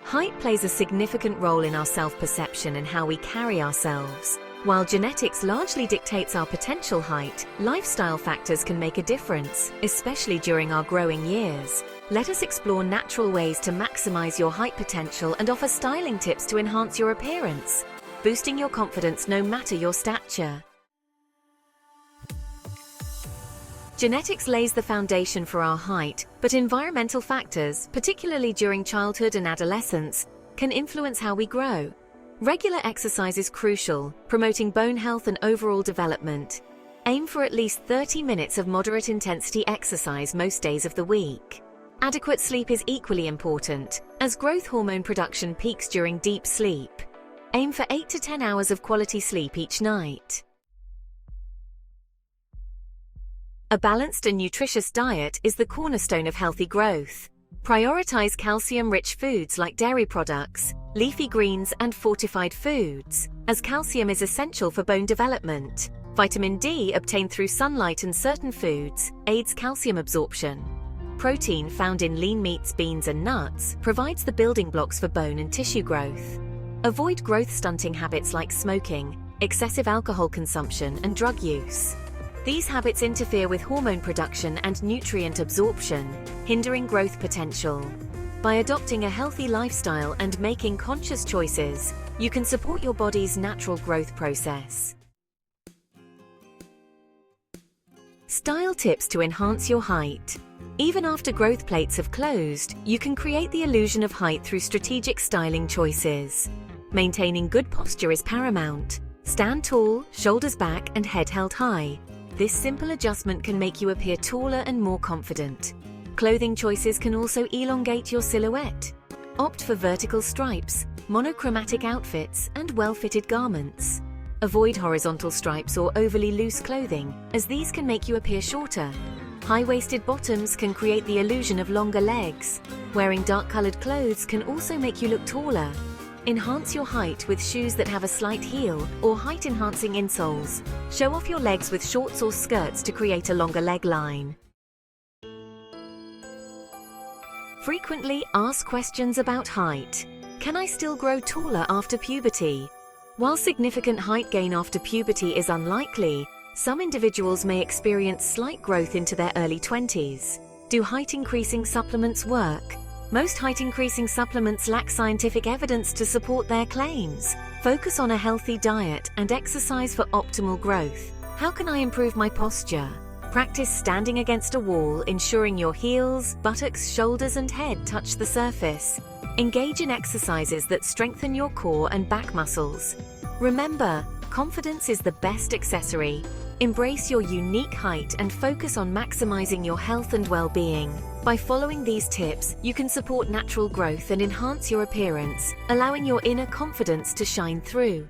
Height plays a significant role in our self-perception and how we carry ourselves. While genetics largely dictates our potential height, lifestyle factors can make a difference, especially during our growing years. Let us explore natural ways to maximize your height potential and offer styling tips to enhance your appearance, boosting your confidence no matter your stature. Genetics lays the foundation for our height, but environmental factors, particularly during childhood and adolescence, can influence how we grow. Regular exercise is crucial, promoting bone health and overall development. Aim for at least 30 minutes of moderate intensity exercise most days of the week. Adequate sleep is equally important, as growth hormone production peaks during deep sleep. Aim for 8 to 10 hours of quality sleep each night. A balanced and nutritious diet is the cornerstone of healthy growth. Prioritize calcium-rich foods like dairy products, leafy greens, and fortified foods, as calcium is essential for bone development. Vitamin D, obtained through sunlight and certain foods, aids calcium absorption. Protein, found in lean meats, beans, and nuts, provides the building blocks for bone and tissue growth. Avoid growth-stunting habits like smoking, excessive alcohol consumption, and drug use. These habits interfere with hormone production and nutrient absorption, hindering growth potential. By adopting a healthy lifestyle and making conscious choices, you can support your body's natural growth process. Style tips to enhance your height. Even after growth plates have closed, you can create the illusion of height through strategic styling choices. Maintaining good posture is paramount. Stand tall, shoulders back, and head held high. This simple adjustment can make you appear taller and more confident. Clothing choices can also elongate your silhouette. Opt for vertical stripes, monochromatic outfits, and well-fitted garments. Avoid horizontal stripes or overly loose clothing, as these can make you appear shorter. High-waisted bottoms can create the illusion of longer legs. Wearing dark-colored clothes can also make you look taller. Enhance your height with shoes that have a slight heel or height-enhancing insoles. Show off your legs with shorts or skirts to create a longer leg line. Frequently asked questions about height. Can I still grow taller after puberty? While significant height gain after puberty is unlikely, some individuals may experience slight growth into their early 20s. Do height-increasing supplements work? Most height-increasing supplements lack scientific evidence to support their claims. Focus on a healthy diet and exercise for optimal growth. How can I improve my posture? Practice standing against a wall, ensuring your heels, buttocks, shoulders, and head touch the surface. Engage in exercises that strengthen your core and back muscles. Remember, confidence is the best accessory. Embrace your unique height and focus on maximizing your health and well-being. By following these tips, you can support natural growth and enhance your appearance, allowing your inner confidence to shine through.